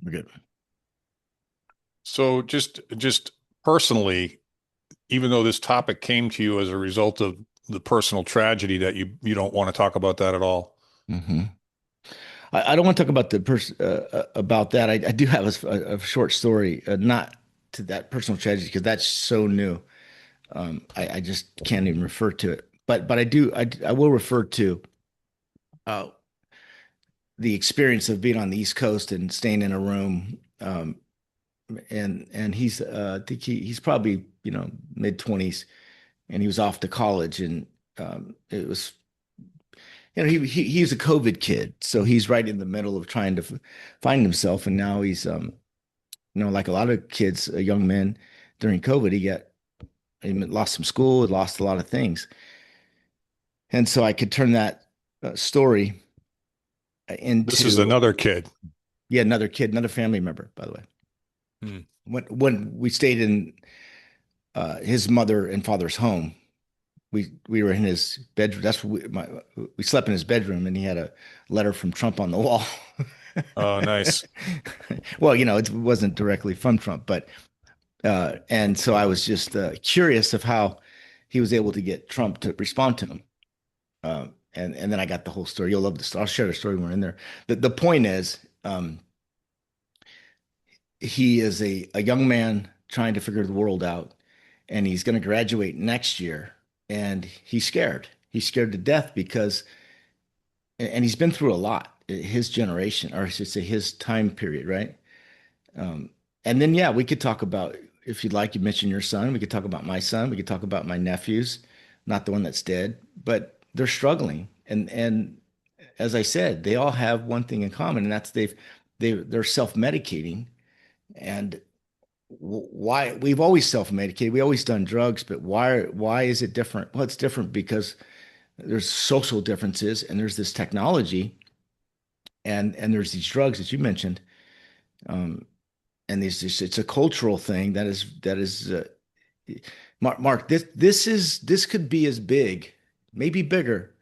We're good. So just personally, even though this topic came to you as a result of the personal tragedy that you don't want to talk about that at all. hmm I don't want to talk about the person about that. I do have a short story, not to that personal tragedy because that's so new. I just can't even refer to it. But I do I will refer to uh, the experience of being on the East Coast and staying in a room. And he's I think he's probably mid 20s, and he was off to college, and it was he's a COVID kid, so he's right in the middle of trying to find himself, and now he's like a lot of kids, young men during COVID, he lost some school, lost a lot of things, and so I could turn that story This is into another kid. yeah, another kid, another family member, by the way. Hmm. When we stayed in his mother and father's home, we were in his bedroom. We slept in his bedroom, and he had a letter from Trump on the wall. Oh, nice. Well, it wasn't directly from Trump, but and so I was just curious of how he was able to get Trump to respond to him. And then I got the whole story. You'll love the story. I'll share the story when we're in there. The point is, he is a young man trying to figure the world out, and he's going to graduate next year, and he's scared. He's scared to death because, and he's been through a lot. His generation, or I should say, his time period, right? Um, and then, yeah, we could talk about, if you'd like, you mentioned your son. We could talk about my son. We could talk about my nephews, not the one that's dead, but they're struggling. And as I said, they all have one thing in common, and that's they're self-medicating. And why we've always self-medicated, we always done drugs, but why is it different? Well, it's different because there's social differences, and there's this technology, and there's these drugs that you mentioned. Um, and it's a cultural thing that is Mark, this could be as big, maybe bigger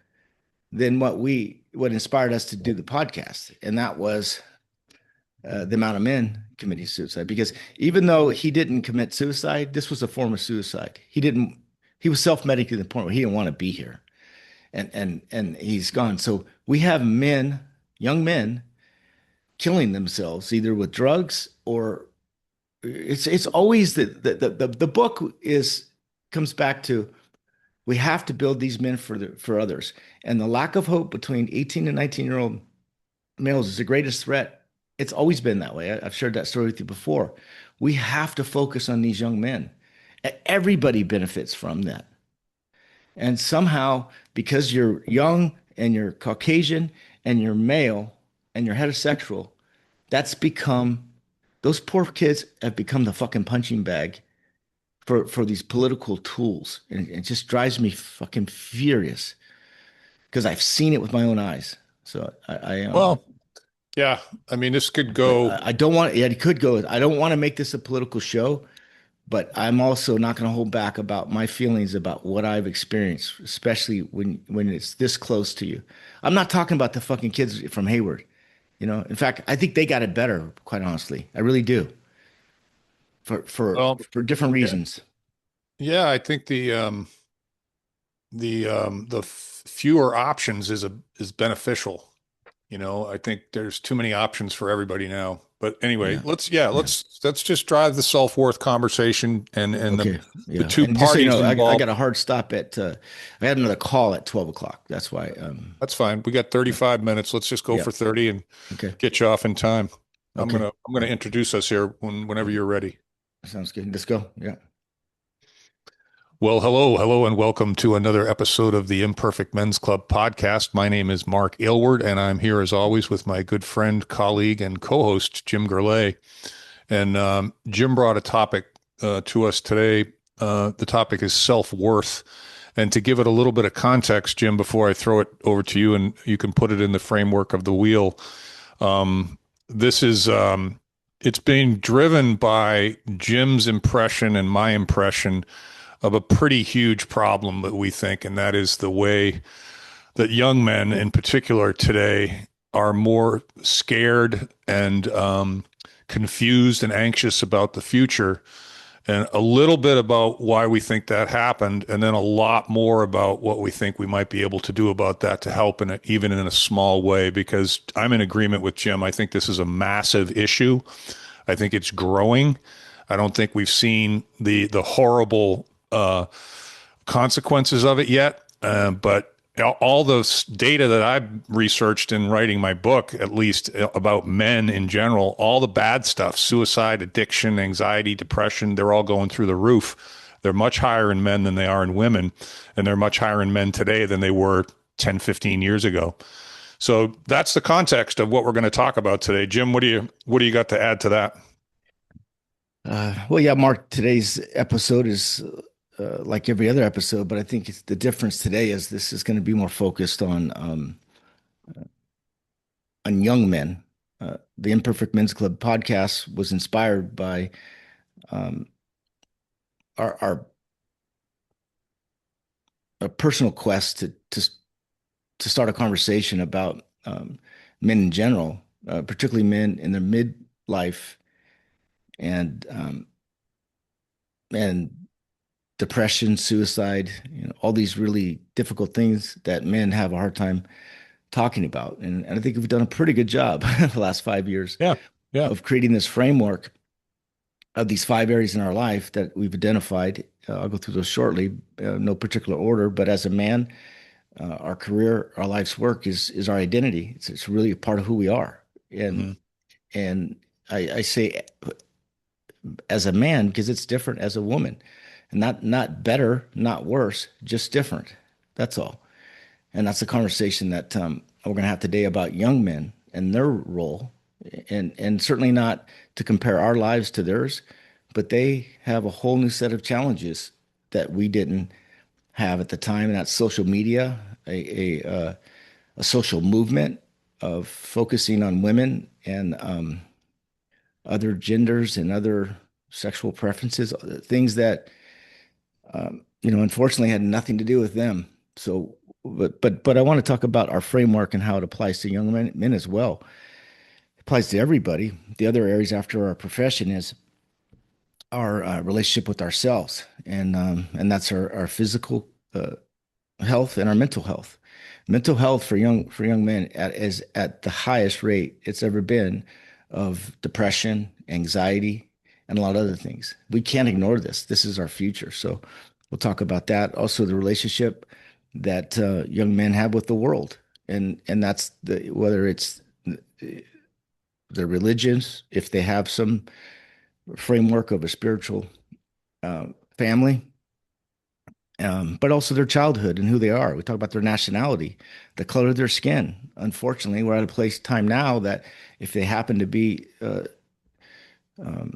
than what inspired us to do the podcast, and that was the amount of men committing suicide. Because even though he didn't commit suicide, this was a form of suicide. He was self-medicating to the point where he didn't want to be here, and he's gone. So we have men, young men, killing themselves either with drugs or it's always the book is comes back to we have to build these men for others, and the lack of hope between 18 and 19-year-old males is the greatest threat. It's always been that way. I've shared that story with you before. We have to focus on these young men. Everybody benefits from that, and somehow, because you're young and you're Caucasian and you're male and you're heterosexual, that's become those poor kids have become the fucking punching bag for these political tools, and it just drives me fucking furious because I've seen it with my own eyes. So Well, yeah. I mean, this could go. I don't want. Yeah, it could go. I don't want to make this a political show, but I'm also not going to hold back about my feelings about what I've experienced, especially when it's this close to you. I'm not talking about the fucking kids from Hayward. In fact, I think they got it better, quite honestly. I really do, for for Well, for different yeah, reasons. yeah. I think the fewer options is beneficial. I think there's too many options for everybody now. But anyway, Yeah. Yeah. let's just drive the self-worth conversation and Okay. the Yeah. two And just so you parties know, I involved. got a hard stop I had another call at 12 o'clock. That's why. That's fine. We got 35 minutes. Let's just go Yeah. for 30 and Okay. get you off in time. I'm Okay. gonna I'm gonna introduce us here whenever you're ready. Sounds good. Let's go. Yeah. Well, hello, and welcome to another episode of the Imperfect Men's Club podcast. My name is Mark Aylward, and I'm here as always with my good friend, colleague, and co-host Jim Gurley. And Jim brought a topic to us today. The topic is self-worth. And to give it a little bit of context, Jim, before I throw it over to you and you can put it in the framework of the wheel, this is it's being driven by Jim's impression and my impression of a pretty huge problem that we think, and that is the way that young men in particular today are more scared and confused and anxious about the future, and a little bit about why we think that happened, and then a lot more about what we think we might be able to do about that to help in it, even in a small way, because I'm in agreement with Jim. I think this is a massive issue. I think it's growing. I don't think we've seen the horrible consequences of it yet, but all the data that I've researched in writing my book, at least about men in general, all the bad stuff, suicide, addiction, anxiety, depression, they're all going through the roof. They're much higher in men than they are in women, and they're much higher in men today than they were 10, 15 years ago. So that's the context of what we're going to talk about today. Jim, what do you got to add to that? Well, yeah, Mark, today's episode is like every other episode, but I think the difference today is this is going to be more focused on young men. The Imperfect Men's Club podcast was inspired by um, our a personal quest to start a conversation about men in general, particularly men in their midlife and and depression, suicide, all these really difficult things that men have a hard time talking about. And I think we've done a pretty good job the last 5 years Yeah, yeah. of creating this framework of these five areas in our life that we've identified. I'll go through those shortly, no particular order. But as a man, our career, our life's work is our identity. It's really a part of who we are. And Mm-hmm. and I say as a man because it's different as a woman, and not better, not worse, just different. That's all. And that's the conversation that we're going to have today about young men and their role, and certainly not to compare our lives to theirs, but they have a whole new set of challenges that we didn't have at the time. And that's social media, a social movement of focusing on women and other genders and other sexual preferences, things that unfortunately had nothing to do with them. So, but I want to talk about our framework and how it applies to young men as well. It applies to everybody. The other areas after our profession is our relationship with ourselves, and that's our physical health and our mental health. Mental health for young men is at the highest rate it's ever been of depression, anxiety, and a lot of other things. We can't ignore this. This is our future. So we'll talk about that. Also, the relationship that young men have with the world, and that's whether it's their religions, if they have some framework of a spiritual uh, family, but also their childhood and who they are. We talk about their nationality, the color of their skin. Unfortunately, we're at a place time now that if they happen to be um,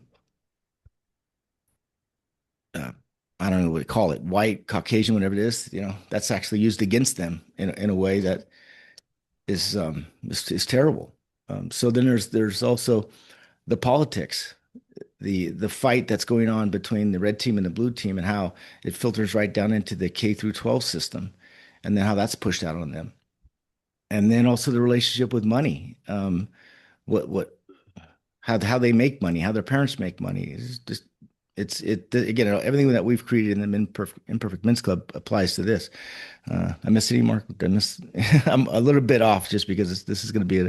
uh, I don't know what to call it, white, Caucasian, whatever it is, that's actually used against them in a way that is terrible. So then there's also the politics, the fight that's going on between the red team and the blue team, and how it filters right down into the K through 12 system, and then how that's pushed out on them. And then also the relationship with money, what how they make money, how their parents make money. It's just it again, everything that we've created in the Imperfect Men's Club applies to this. I miss any, Mark? I miss. I'm a little bit off just because this is going to be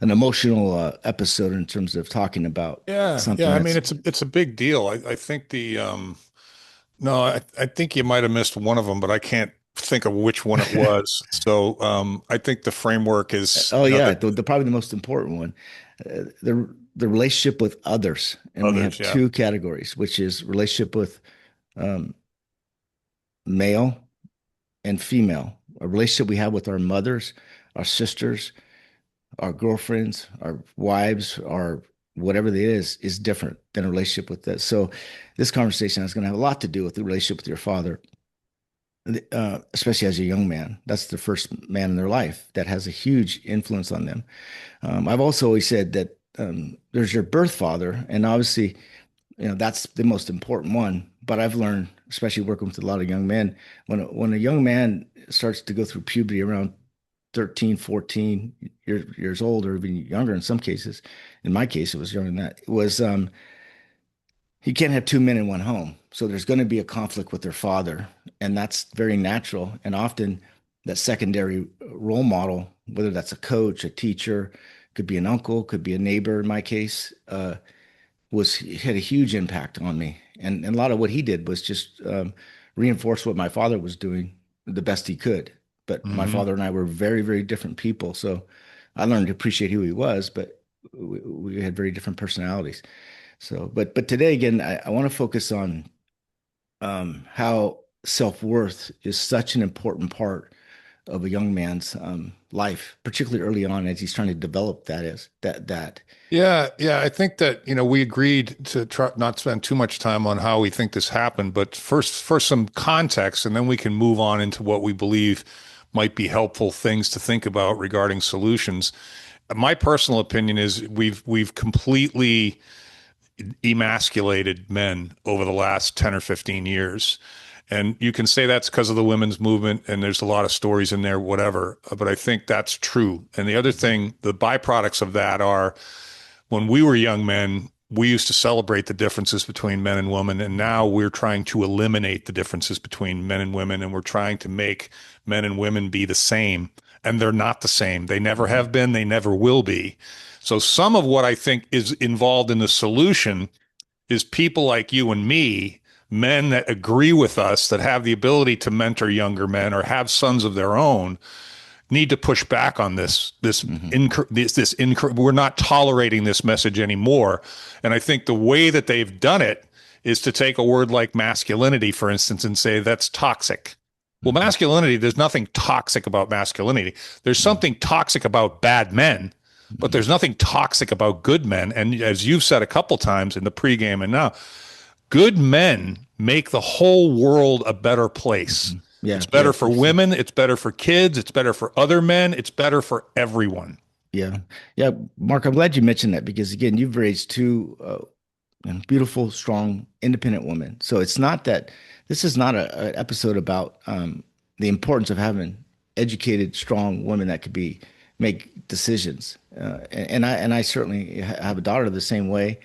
an emotional episode in terms of talking about Yeah, something yeah. I mean, that's it's a big deal. I think the no, I think you might have missed one of them, but I can't think of which one it was. So I think the framework is, oh you know, yeah, that probably the most important one, the relationship with others, and we others, have yeah. two categories, which is relationship with um, male and female, a relationship we have with our mothers, our sisters, our girlfriends, our wives, our whatever it is different than a relationship with this. So this conversation is going to have a lot to do with the relationship with your father, especially as a young man. That's the first man in their life that has a huge influence on them. I've also always said that there's your birth father, and obviously, that's the most important one. But I've learned, especially working with a lot of young men, when a young man starts to go through puberty around 13, 14 years old, or even younger in some cases. In my case, it was younger than that. It was you can't have two men in one home. So there's going to be a conflict with their father, and that's very natural. And often that secondary role model, whether that's a coach, a teacher, could be an uncle, could be a neighbor in my case, was had a huge impact on me. And a lot of what he did was just reinforce what my father was doing the best he could. But my Hmm. father and I were very, very different people. So I learned to appreciate who he was, but we had very different personalities. So, but today again, I want to focus on how self-worth is such an important part of a young man's life, particularly early on as he's trying to develop that is that. Yeah, yeah. I think that, we agreed to try not spend too much time on how we think this happened, but first some context, and then we can move on into what we believe might be helpful things to think about regarding solutions. My personal opinion is we've completely emasculated men over the last 10 or 15 years. And you can say that's because of the women's movement, and there's a lot of stories in there, whatever. But I think that's true. And the other thing, the byproducts of that are when we were young men, we used to celebrate the differences between men and women. And now we're trying to eliminate the differences between men and women. And we're trying to make men and women be the same. And they're not the same. They never have been. They never will be. So some of what I think is involved in the solution is people like you and me, men that agree with us, that have the ability to mentor younger men or have sons of their own, need to push back on Hmm. we're not tolerating this message anymore. And I think the way that they've done it is to take a word like masculinity, for instance, and say that's toxic. Well, Hmm. masculinity, there's nothing toxic about masculinity. There's something toxic about bad men, but Hmm. there's nothing toxic about good men. And as you've said a couple times in the pregame and now, good men make the whole world a better place. Hmm. It's Yeah, better yes, for it's women. It's better for kids. It's better for other men. It's better for everyone. yeah, yeah. Mark, I'm glad you mentioned that because again, you've raised two beautiful, strong, independent women. So it's not that this is not an episode about the importance of having educated, strong women that could be make decisions. And I certainly have a daughter the same way,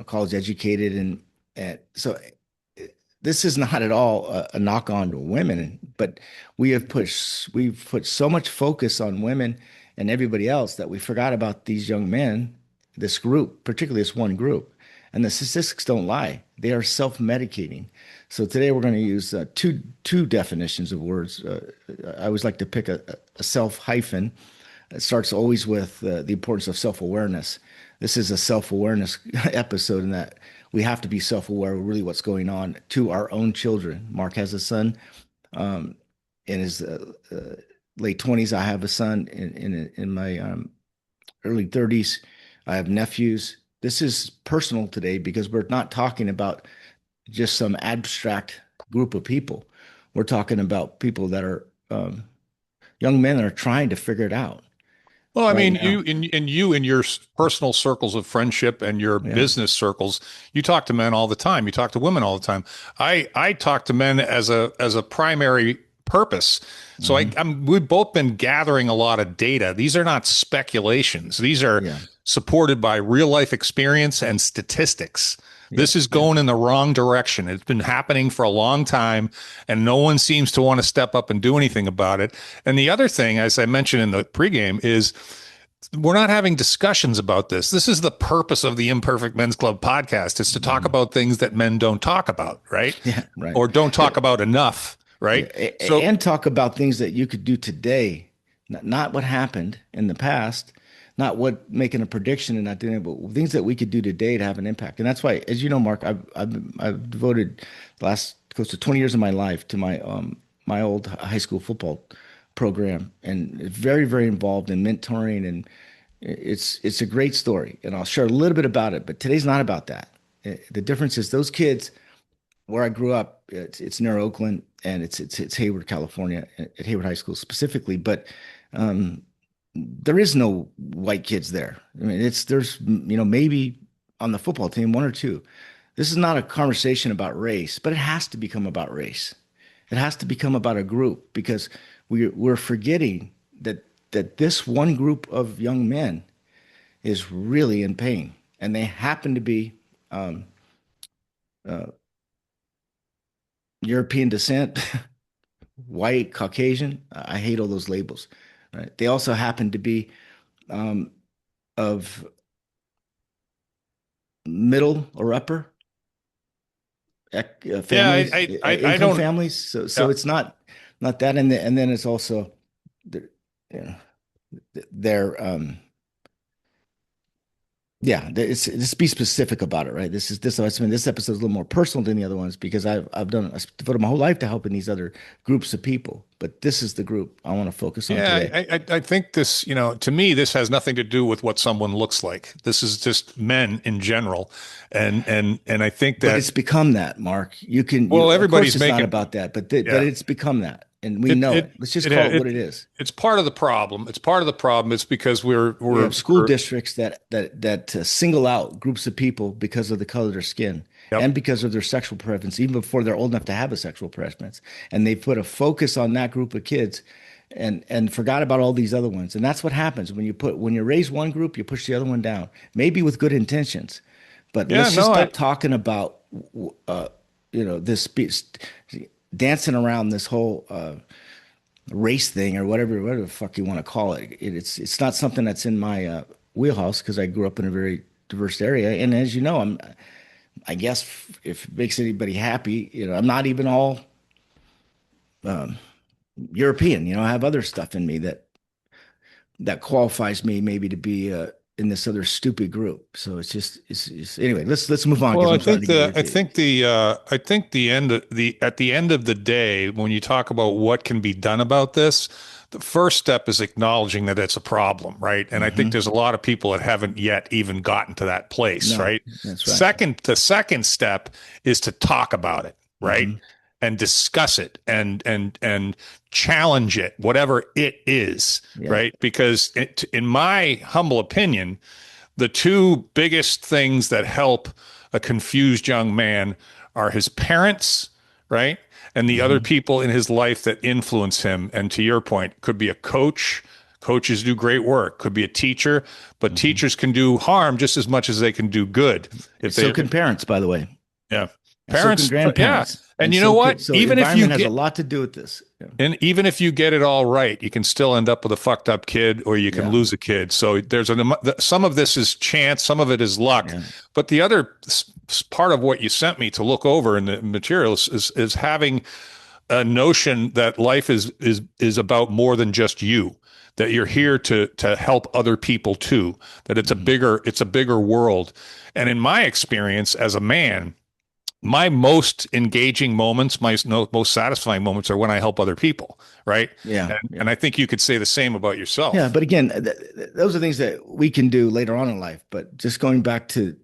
college educated, and so this is not at all a knock on to women, but we've put so much focus on women and everybody else that we forgot about these young men, this group, particularly this one group. And the statistics don't lie; they are self-medicating. So today we're going to use two definitions of words. I always like to pick a self hyphen. It starts always with the importance of self-awareness. This is a self-awareness episode in that we have to be self-aware of really what's going on to our own children. Mark has a son um, in his late 20s. I have a son in my early 30s. I have nephews. This is personal today because we're not talking about just some abstract group of people. We're talking about people that are young men that are trying to figure it out Well, I right mean, now. you in your personal circles of friendship and your Yeah. business circles, you talk to men all the time. You talk to women all the time. I talk to men as a primary purpose. So Hmm. we've both been gathering a lot of data. These are not speculations. These are Yeah. supported by real life experience and statistics. Yeah. This is Yeah. going in the wrong direction. It's been happening for a long time, and no one seems to want to step up and do anything about it. And the other thing, as I mentioned in the pregame, is we're not having discussions about this. This is the purpose of the Imperfect Men's Club podcast, is to talk Hmm. about things that men don't talk about, right? Yeah. Right. Or don't Yeah. talk about enough, Yeah. right? So, And talk about things that you could do today, not what happened in the past, not what making a prediction and not doing it, but things that we could do today to have an impact. And that's why, as you know, Mark, I've devoted the last close to 20 years of my life to my old high school football program, and very, very involved in mentoring, and it's a great story. And I'll share a little bit about it, but today's not about that. The difference is those kids where I grew up, it's near Oakland, and it's Hayward, California, at Hayward High School specifically. But um, there is no white kids there. I mean, there's maybe on the football team one or two. This is not a conversation about race, but it has to become about race. It has to become about a group because we're forgetting that this one group of young men is really in pain, and they happen to be um, uh, European descent, white, Caucasian. I hate all those labels. Right? They also happen to be um, of middle or upper Yeah, families, I income don't. families. So Yeah, it's not that, and then it's also the, you know, they're yeah, it's just be specific about it, right? I mean, this episode is a little more personal than the other ones because I devoted my whole life to helping these other groups of people, but this is the group I want to focus on yeah. today. I think this, to me, this has nothing to do with what someone looks like. This is just men in general, and I think But that it's become that, Mark. well, Of course, everybody's it's not making about that, but yeah. it's become that, and we It know it it. Let's just it call it what it it is. it's part of the problem. It's part of the problem. It's because We have school we're districts that single out groups of people because of the color of their skin yep. and because of their sexual preference, even before they're old enough to have a sexual preference. And they put a focus on that group of kids and forgot about all these other ones. And that's what happens when you raise one group, you push the other one down, maybe with good intentions. But Yeah, let's just no, stop talking about this dancing around this whole race thing or whatever the fuck you want to call it. It's not something that's in my wheelhouse because I grew up in a very diverse area, and as you know, I guess if it makes anybody happy, I'm not even all European. I have other stuff in me that qualifies me maybe to be in this other stupid group. So it's anyway. Let's move on because well, I'm starting to get irritated. I think at the end of the day, when you talk about what can be done about this, the first step is acknowledging that it's a problem, right? And I think Hmm. there's a lot of people that haven't yet even gotten to that place, No, right? that's right. The second step is to talk about it, right? Hmm. And discuss it and challenge it, whatever it is, Yeah. right? Because in my humble opinion, the two biggest things that help a confused young man are his parents, right? And the other Hmm. people in his life that influence him. And to your point, could be a coach. Coaches do great work. Could be a teacher, but Hmm. teachers can do harm just as much as they can do good. If So they, can parents, by the way. yeah, And so can yeah. grandparents. And And you know what? so environment has a lot to do with this. Yeah. Even if you get it all right, you can still end up with a fucked up kid or you can Yeah. lose a kid. So some of this is chance, some of it is luck. Yeah. But the other part of what you sent me to look over in the materials is having a notion that life is about more than just you, that you're here to help other people too, that Mhm. it's a bigger world. And in my experience as a man, my most engaging moments, my most satisfying moments are when I help other people, right? Yeah. And Yeah. I think you could say the same about Yeah. yourself. But again, those are things that we can do later on in life. But just going back to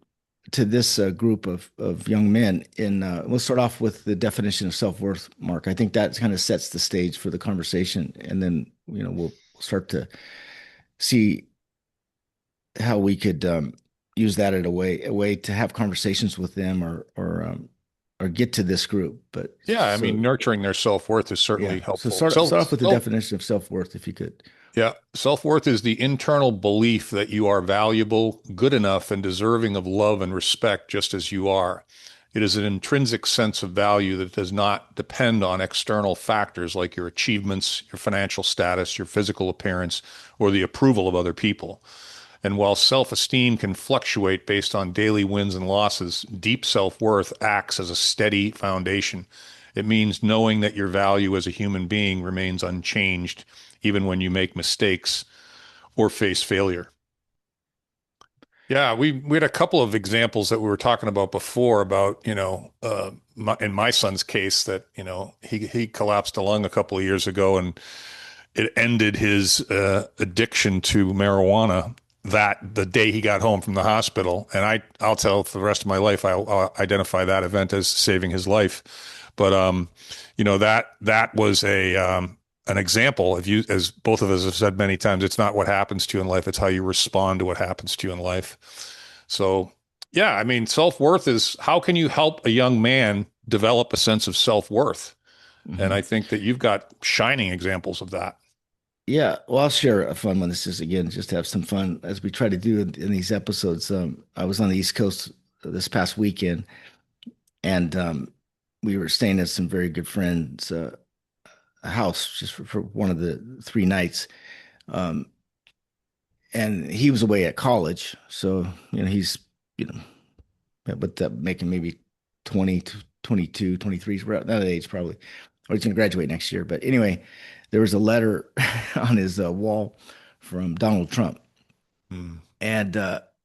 this group of young men, we'll start off with the definition of self-worth, Mark. I think that kind of sets the stage for the conversation, and then we'll start to see how we could use that as a way to have conversations with them or get to this group. But Yeah, I so mean, nurturing their self-worth is yeah, certainly so helpful. So, start off with the definition of self-worth if you could. yeah, self-worth is the internal belief that you are valuable, good enough, and deserving of love and respect just as you are. It is an intrinsic sense of value that does not depend on external factors like your achievements, your financial status, your physical appearance, or the approval of other people. And while self-esteem can fluctuate based on daily wins and losses, deep self-worth acts as a steady foundation. It means knowing that your value as a human being remains unchanged, even when you make mistakes or face failure. Yeah, we had a couple of examples that we were talking about before about, in my son's case that, he collapsed a lung a couple of years ago and it ended his addiction to marijuana that the day he got home from the hospital. And I'll tell for the rest of my life, I'll identify that event as saving his life. But, that was an example. If you, as both of us have said many times, it's not what happens to you in life. It's how you respond to what happens to you in life. So yeah, I mean, self-worth is how can you help a young man develop a sense of self-worth? And Mhm. I think that you've got shining examples of that. Yeah, well, I'll share a fun one. This is again just to have some fun as we try to do in these episodes. I was on the East Coast this past weekend, and we were staying at some very good friends' house just for one of the 3 nights. Um, and he was away at college, so he's you know but that making maybe 20 to 22, 23, that age probably, or he's going to graduate next year. But anyway, there was a letter on his wall from Donald Trump. Mm. And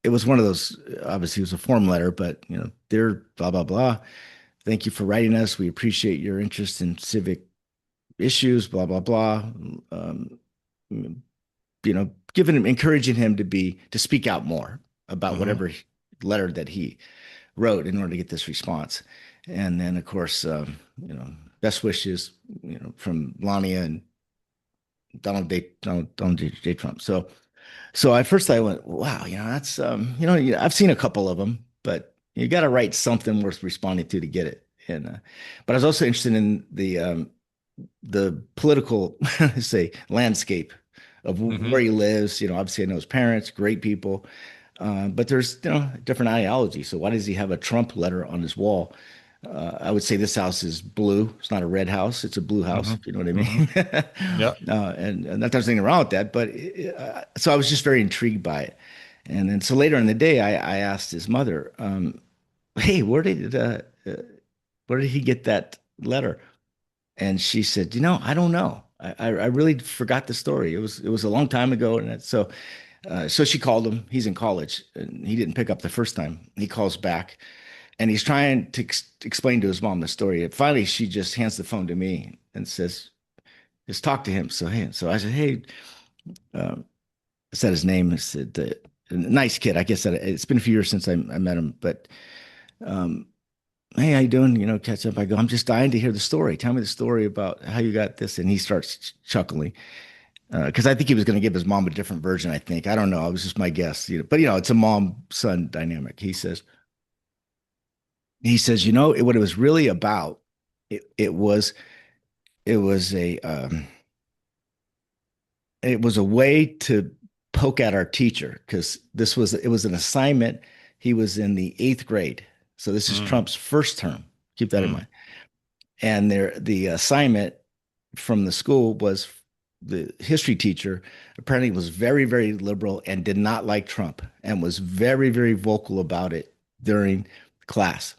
it was one of those, obviously, it was a form letter, but, dear blah, blah, blah. Thank you for writing us. We appreciate your interest in civic issues, blah, blah, blah. Um, giving him, encouraging him to speak out more about Hmm. whatever letter that he wrote in order to get this response. And then, of course, best wishes, from Lania and Donald J. Trump. So at first I went, wow, that's, I've seen a couple of them, but you got to write something worth responding to get it. And, but I was also interested in the political, say, landscape of Hmm. where he lives. Obviously I know his parents, great people, but there's, different ideology. So why does he have a Trump letter on his wall? I would say this house is blue. It's not a red house. It's a blue house, Hmm. if you know what I Hmm. mean. Yeah. And not there's anything wrong with that, but so I was just very intrigued by it. And then so later in the day, I asked his mother, "Hey, where did he get that letter?" And she said, I don't know. I really forgot the story. It was a long time ago, and so she called him. He's in college, and he didn't pick up the first time. He calls back, and he's trying to explain to his mom the story. And finally, she just hands the phone to me and says, "Just talk to him." So I said, "Hey," I said his name. I said, "Nice kid." I guess it's been a few years since I met him, but um, hey, how you doing? Catch up. I go, I'm just dying to hear the story. Tell me the story about how you got this. And he starts chuckling because I think he was going to give his mom a different version. I think I don't know. It was just my guess. But it's a mom son dynamic. He says, what it was really about. It was it was a way to poke at our teacher because it was an assignment. He was in the 8th grade, so this is Mm. Trump's first term. Keep that in Mm. mind. And the assignment from the school was the history teacher apparently was very, very liberal and did not like Trump and was very, very vocal about it during class.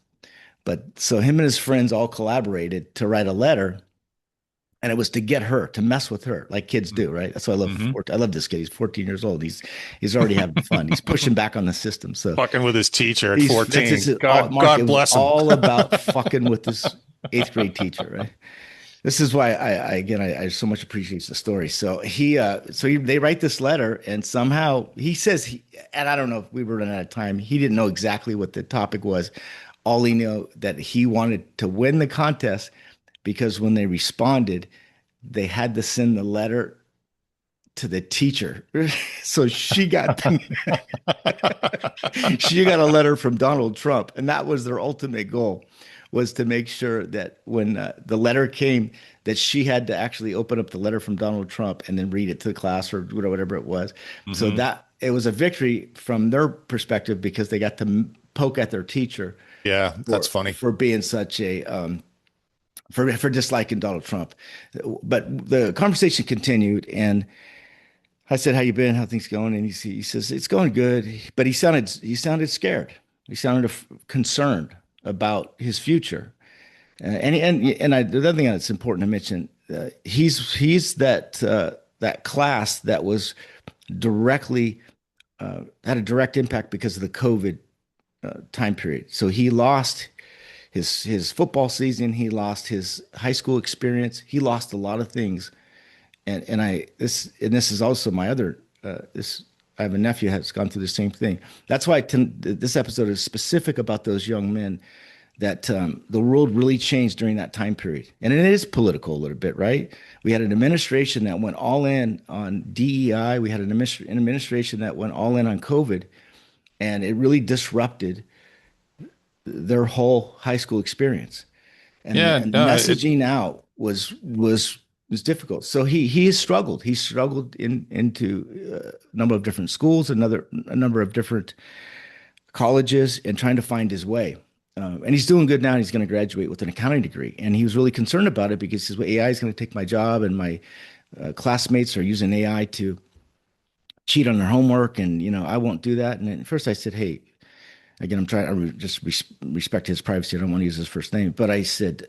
But so him and his friends all collaborated to write a letter, and it was to get her to mess with her like kids do, right? That's why Hmm. I love this kid. He's 14 years old. He's already having fun. He's pushing back on the system. So Fucking with his teacher at that's 14. all, God, Mark. It God was bless him. all about fucking with this 8th grade teacher, right? This is why I so much appreciate the story. They write this letter, and somehow he says and I don't know if we were running out of time. He didn't know exactly what the topic was. All he knew that he wanted to win the contest because when they responded, they had to send the letter to the teacher. So she got a letter from Donald Trump, and that was their ultimate goal, was to make sure that when the letter came, that she had to actually open up the letter from Donald Trump and then read it to the class or whatever it was. So Hmm. that it was a victory from their perspective because they got to poke at their teacher Yeah, that's funny. for being such a for disliking Donald Trump. But the conversation continued, and I said, "How you been? How things going?" And he says, "It's going good," but he sounded scared. He sounded concerned about his future. The other thing that's important to mention, he's that class that was directly had a direct impact because of the COVID time period. So he lost his football season. He lost his high school experience. He lost a lot of things. And this is also my other this I have a nephew that's gone through the same thing. That's why this episode is specific about those young men that the world really changed during that time period. And it is political a little bit, right? We had an administration that went all in on DEI. We had an administration that went all in on COVID, and it really disrupted their whole high school experience. And Yeah, and no, it messaging out was It's difficult. So he has struggled. He's struggled into a number of different schools, a number of different colleges, and trying to find his way. And he's doing good now. He's going to graduate with an accounting degree, and he was really concerned about it because he says, well, AI is going to take my job, and my classmates are using AI to cheat on their homework, and I won't do that. And at first I said, hey, again, I'm trying to respect his privacy. I don't want to use his first name, but I said,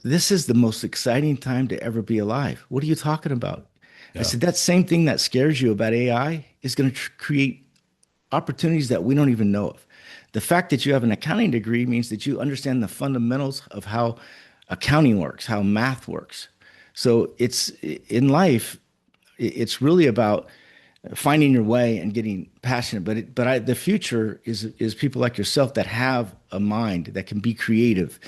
this is the most exciting time to ever be alive. What are you talking about? I Yeah. said, that same thing that scares you about AI is going to create opportunities that we don't even know of. The fact that you have an accounting degree means that you understand the fundamentals of how accounting works, how math works. So it's in life, it's really about finding your way and getting passionate. The future is people like yourself that have a mind that can be creative,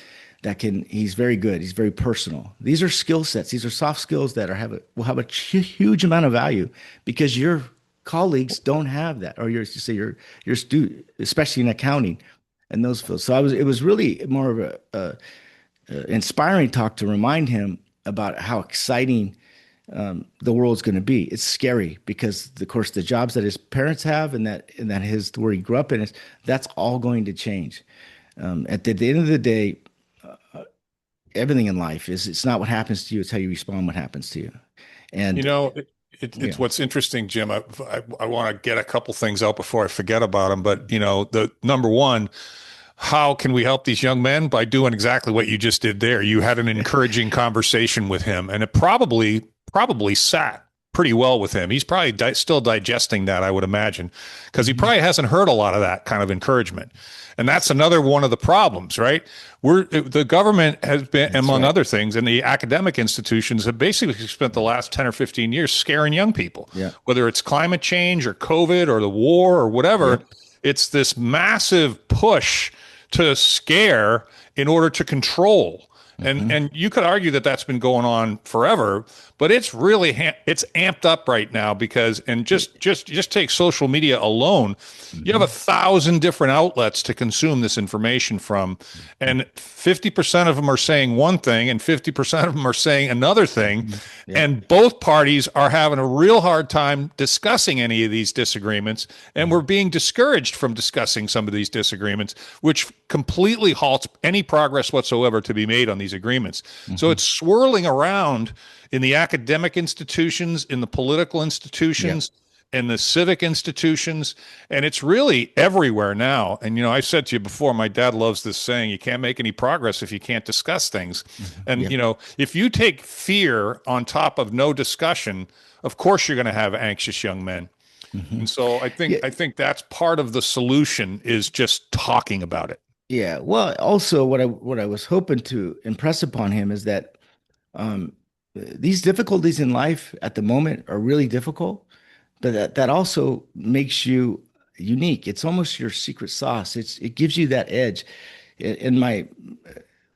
that can. He's very good. He's very personal. These are skill sets. These are soft skills that will have a huge amount of value because your colleagues don't have that, or your student, especially in accounting and those fields. So it was really more of a inspiring talk to remind him about how exciting the world's going to be. It's scary because, of course, the jobs that his parents have and that his where he grew up in, that's all going to change. At the end of the day, everything in life is it's not what happens to you; it's how you respond what happens to you. You And know, it's yeah, what's interesting, Jim. I want to get a couple things out before I forget about them. But, the number one, how can we help these young men? By doing exactly what you just did there. You had an encouraging conversation with him, and it probably sat pretty well with him. He's probably still digesting that, I would imagine, because he Mhm. probably hasn't heard a lot of that kind of encouragement. And that's another one of the problems, right? The government has been, That's among right. other things, and the academic institutions have basically spent the last 10 or 15 years scaring young people, Yeah. whether it's climate change or COVID or the war or whatever. Yep. It's this massive push to scare in order to control. And Hmm. and you could argue that that's been going on forever, but it's really it's amped up right now because and just take social media alone, you have Hmm. 1,000 different outlets to consume this information from, and 50% of them are saying one thing and 50% of them are saying another thing, Hmm. Yep. and both parties are having a real hard time discussing any of these disagreements, and we're being discouraged from discussing some of these disagreements, which completely halts any progress whatsoever to be made on these agreements. So Hmm. it's swirling around in the academic institutions, in the political Yep. institutions, in the civic institutions, and it's really everywhere now. And I said to you before, my dad loves this saying: you can't make any progress if you can't discuss things. Hmm. And Yep. if you take fear on top of no discussion, of course you're going to have anxious young men. Hmm. And so I think Yeah. I think that's part of the solution, is just talking about it. Yeah. Well, also what I was hoping to impress upon him is that um, these difficulties in life at the moment are really difficult, but that also makes you unique. It's almost your secret sauce. It gives you that edge. And my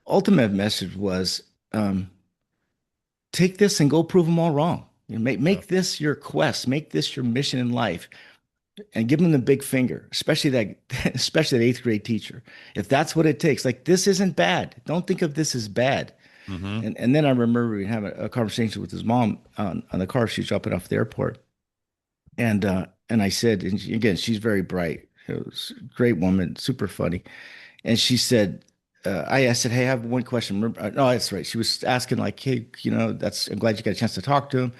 ultimate message was take this and go prove them all wrong. Yeah. Make this your quest. Make this your mission in life, and give them the big finger, especially that especially that eighth grade teacher. If that's what it takes, like this isn't bad. Don't think of this as bad. Mm-hmm. And then I remember we having a conversation with his mom on the car. She's dropping off at the airport, and I said, and again, she's very bright. It was a great woman, super funny. And she said, I said, hey, I have one question. No, that's right. She was asking like, hey, I'm glad you got a chance to talk to him.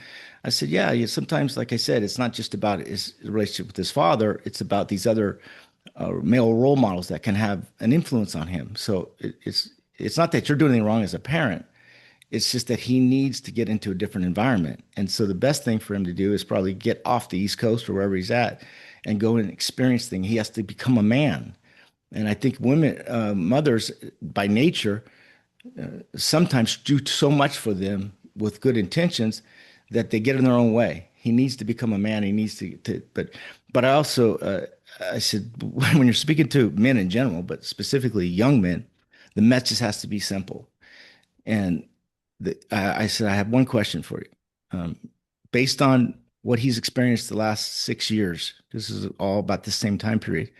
I said, yeah, sometimes, like I said, it's not just about his relationship with his father. It's about these other male role models that can have an influence on him. So it's not that you're doing anything wrong as a parent. It's just that he needs to get into a different environment. And so the best thing for him to do is probably get off the East Coast or wherever he's at and go and experience things. He has to become a man. And I think women, mothers by nature, sometimes do so much for them with good intentions that they get in their own way. He needs to become a man. He needs but I also, I said, when you're speaking to men in general, but specifically young men, the message has to be simple. And I said, I have one question for you. Based on what he's experienced the last 6 years, this is all about the same time period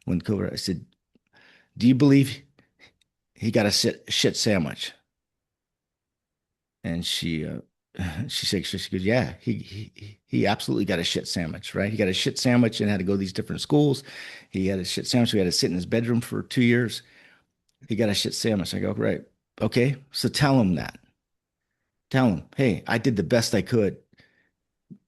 when COVID, I said, do you believe he got a shit sandwich? And she goes, yeah, he absolutely got a shit sandwich, right? He got a shit sandwich and had to go to these different schools. He had a shit sandwich. We had to sit in his bedroom for 2 years. He got a shit sandwich. I go, right. Okay. So tell him that. Tell him, hey, I did the best I could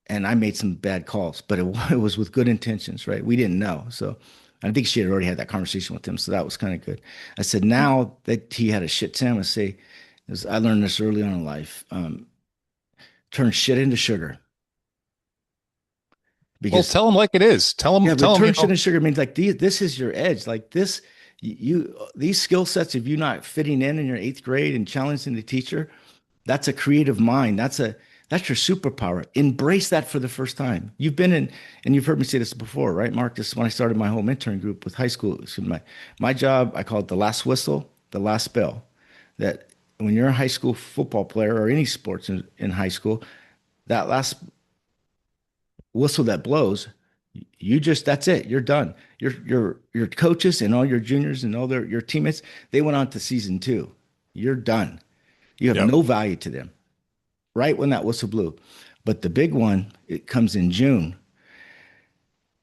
and I made some bad calls, but it was with good intentions, right? We didn't know. So I think she had already had that conversation with him. So that was kind of good. I said, now that he had a shit sandwich, say, I learned this early on in life, turn shit into sugar. Well, Because tell them like it is. yeah, but Tell them, turn shit into sugar means like this is your edge. Like this, these skill sets of you not fitting in your eighth grade and challenging the teacher, that's a creative mind. That's your superpower. Embrace that for the first time. You've been in, and you've heard me say this before, right, Mark? This is when I started my whole mentoring group with high school. So my job, I call it the last whistle, the last bell. That when you're a high school football player or any sports in high school, that last whistle that blows, you just that's it. You're done. Your coaches and all your juniors and all your teammates, they went on to season two. You're done. You have yep, no value to them. Right when that whistle blew. But the big one, it comes in June.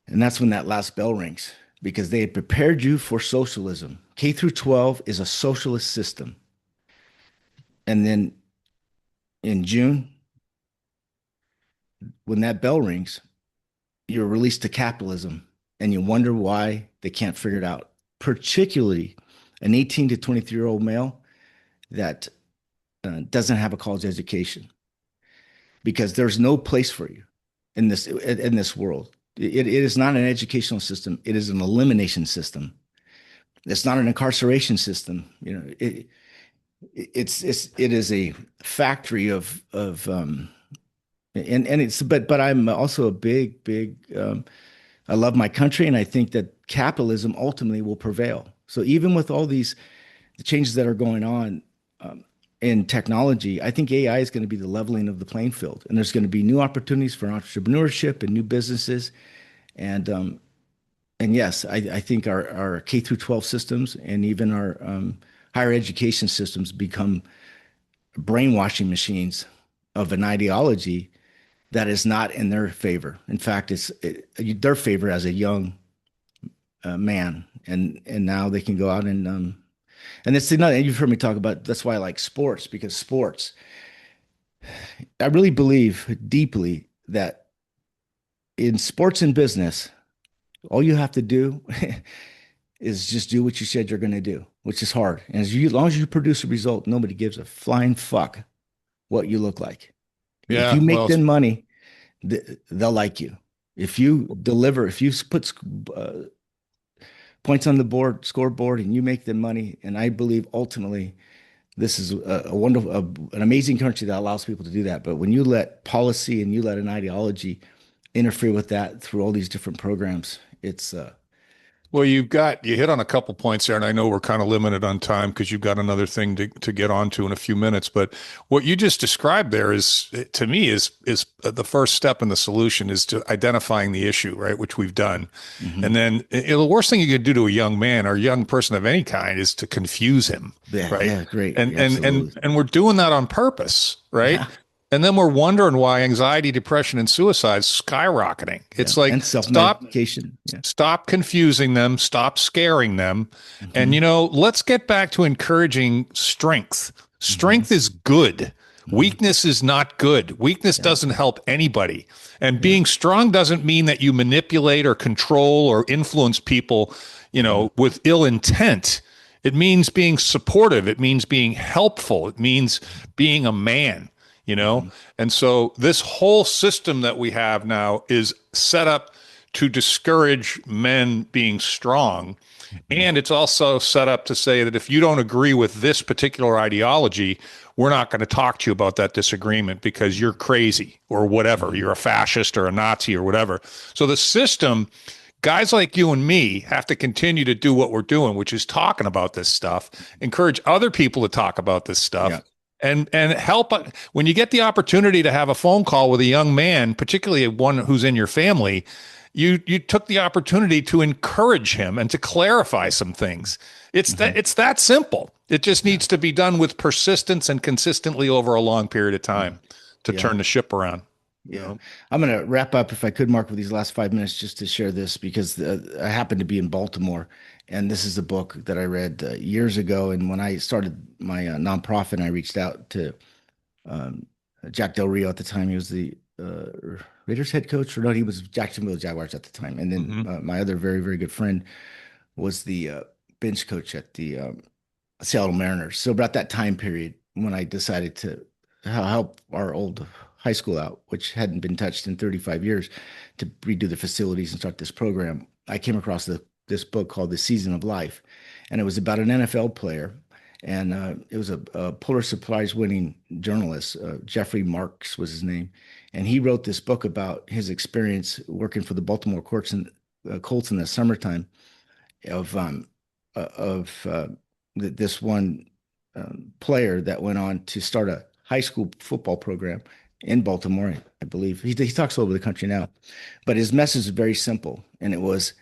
And that's when that last bell rings because they had prepared you for socialism. K through 12 is a socialist system. And then in June, when that bell rings, you're released to capitalism and you wonder why they can't figure it out. Particularly an 18 to 23-year-old male that doesn't have a college education because there's no place for you in this world. It is not an educational system. It is an elimination system. It's not an incarceration system. It is a factory of and it's but I'm also a big I love my country and I think that capitalism ultimately will prevail. So even with all these the changes that are going on in technology, I think AI is going to be the leveling of the playing field, and there's going to be new opportunities for entrepreneurship and new businesses. And yes, I think our K through 12 systems and even our higher education systems become brainwashing machines of an ideology that is not in their favor. In fact, their favor as a young man, and now they can go out and it's another. And you've heard me talk about. That's why I like sports because sports. I really believe deeply that in sports and business, all you have to do is just do what you said you're going to do, which is hard. And as long as you produce a result, nobody gives a flying fuck what you look like. If you yeah. make Well, them money, they'll like you. If you deliver, if you put points on the scoreboard, and you make them money, and I believe ultimately this is a wonderful, an amazing country that allows people to do that. But when you let policy and you let an ideology interfere with that through all these different programs, it's Well, you hit on a couple points there, and I know we're kind of limited on time because you've got another thing to get onto in a few minutes. But what you just described there is, to me, is the first step in the solution is to identifying the issue, right? Which we've done, mhm. and then the worst thing you could do to a young man or a young person of any kind is to confuse him, Yeah, right? yeah, great, And absolutely, and we're doing that on purpose, right? yeah, And then we're wondering why anxiety, depression, and suicide is skyrocketing. yeah, It's like and self-medication, yeah, stop confusing them, stop scaring them. And, hmm let's get back to encouraging strength. hmm Strength is good. hmm Weakness is not good. Weakness yeah, doesn't help anybody. And yeah, being strong doesn't mean that you manipulate or control or influence people, hmm with ill intent. It means being supportive. It means being helpful. It means being a man, you know? hmm And so this whole system that we have now is set up to discourage men being strong. hmm And it's also set up to say that if you don't agree with this particular ideology, we're not going to talk to you about that disagreement because you're crazy or whatever. hmm You're a fascist or a Nazi or whatever. So the system, guys like you and me have to continue to do what we're doing, which is talking about this stuff, encourage other people to talk about this yeah, stuff, and help when you get the opportunity to have a phone call with a young man, particularly one who's in your family. you took the opportunity to encourage him and to clarify some things. Hmm. It's that simple. It just Yeah. needs to be done with persistence and consistently over a long period of Yeah. time to Yeah. turn the ship around. You Yeah. know? I'm going to wrap up if I could, Mark, with these last 5 minutes just to share this because I happen to be in Baltimore. And this is a book that I read years ago. And when I started my nonprofit, I reached out to um, Jack Del Rio at the time. He was the Raiders head coach, or no, he was Jacksonville Jaguars at the time. And then Hmm. my other very, very good friend was the bench coach at the Seattle Mariners. So about that time period when I decided to help our old high school out, which hadn't been touched in 35 years, to redo the facilities and start this program, I came across this book called The Season of Life, and it was about an NFL player. And it was a Pulitzer Prize winning journalist, Jeffrey Marks was his name. And he wrote this book about his experience working for the Baltimore Colts in the summertime of this one player that went on to start a high school football program in Baltimore, I believe. He talks all over the country now, but his message is very simple, and it was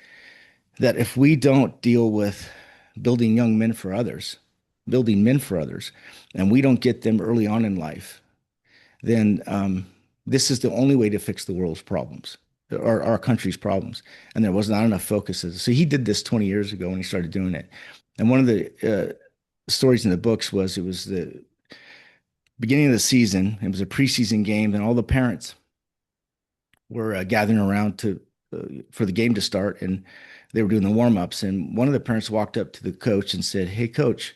that if we don't deal with building young men for others, building men for others, and we don't get them early on in life, then this is the only way to fix the world's problems, our country's problems. And there was not enough focus. So he did this 20 years ago when he started doing it. And one of the stories in the books was it was the beginning of the season. It was a preseason game, and all the parents were gathering around to for the game to start, and they were doing the warm ups. And one of the parents walked up to the coach and said, "Hey, coach,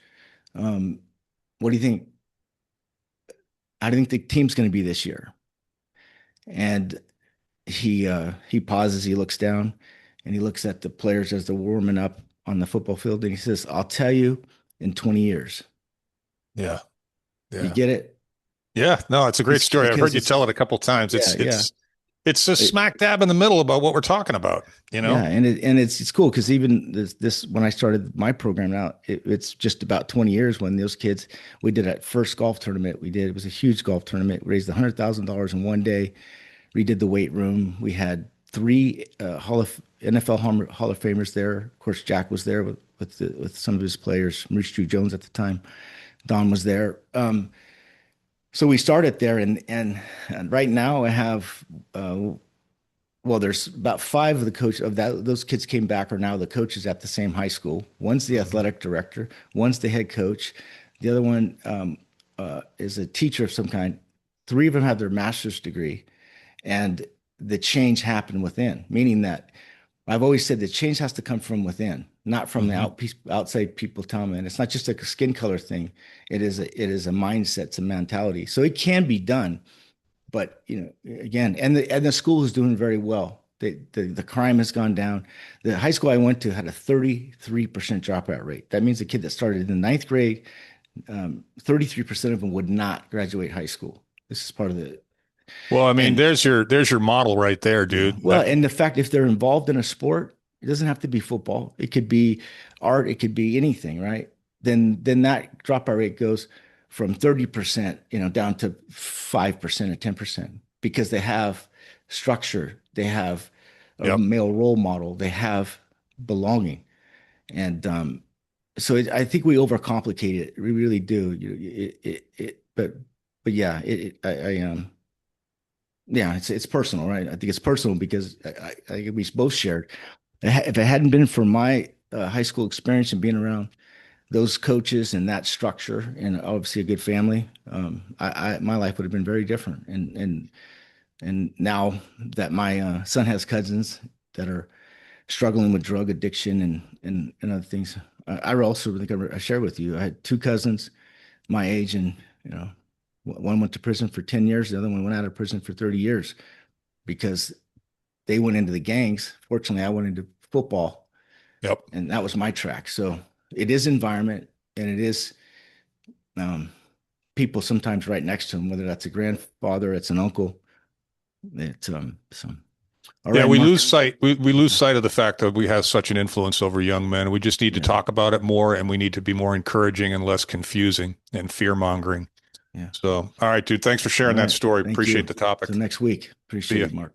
um, what do you think? How do you think the team's going to be this year?" And he pauses, he looks down, and he looks at the players as they're warming up on the football field, and he says, "I'll tell you in 20 years." Yeah. You Yeah. get it? Yeah. No, it's a great story. I've heard Because you tell it a couple times. yeah, yeah. It's just It, smack dab in the middle about what we're talking about, you yeah, know? and it's cool because even this when I started my program out, it's just about 20 years when those kids we did that first golf tournament we did. It was a huge golf tournament. We raised $100,000 in one day. Redid the weight room. We had three NFL Hall of Famers there. Of course, Jack was there with some of his players. Maurice Drew-Jones at the time. Don was there. So we started there, and right now I have well, there's about five of the coaches of that those kids came back are now the coaches at the same high school. One's the Mhm. athletic director, one's the head coach, the other one is a teacher of some kind. Three of them have their master's degree, and the change happened within, meaning that I've always said the change has to come from within, not from the Mhm. outside people telling me. And it's not just like a skin color thing. It is a mindset, it's a mentality. So it can be done, but again, and the school is doing very well. The crime has gone down. The high school I went to had a 33% dropout rate. That means the kid that started in the ninth grade, 33% of them would not graduate high school. This is part of the Well, I mean, and there's your model right there, yeah. dude. Well, and the fact if they're involved in a sport, it doesn't have to be football. It could be art, it could be anything, right? Then that dropout rate goes from 30%, down to 5% or 10% because they have structure, they have a Yep. male role model, they have belonging. And so I think we overcomplicate it. We really do. But yeah, yeah, it's personal, right? I think it's personal because I think we both shared. If it hadn't been for my high school experience and being around those coaches and that structure, and obviously a good family, my life would have been very different. And now that my son has cousins that are struggling with drug addiction and other things, I also think I shared with you. I had two cousins my age, and you know, one went to prison for 10 years, the other one went out of prison for 30 years because they went into the gangs. Fortunately, I went into football, Yep. and that was my track. So it is environment, and it is um, people sometimes right next to them, whether that's a grandfather, it's an uncle. It's so all Yeah, right, we Mark. lose sight. We lose sight of the fact that we have such an influence over young men. We just need to Yeah, talk about it more, and we need to be more encouraging and less confusing and fear mongering. yeah. So, all right, dude. Thanks for All sharing that right. story. Thank Appreciate you. the Till topic. next week. See Appreciate ya. it, Mark.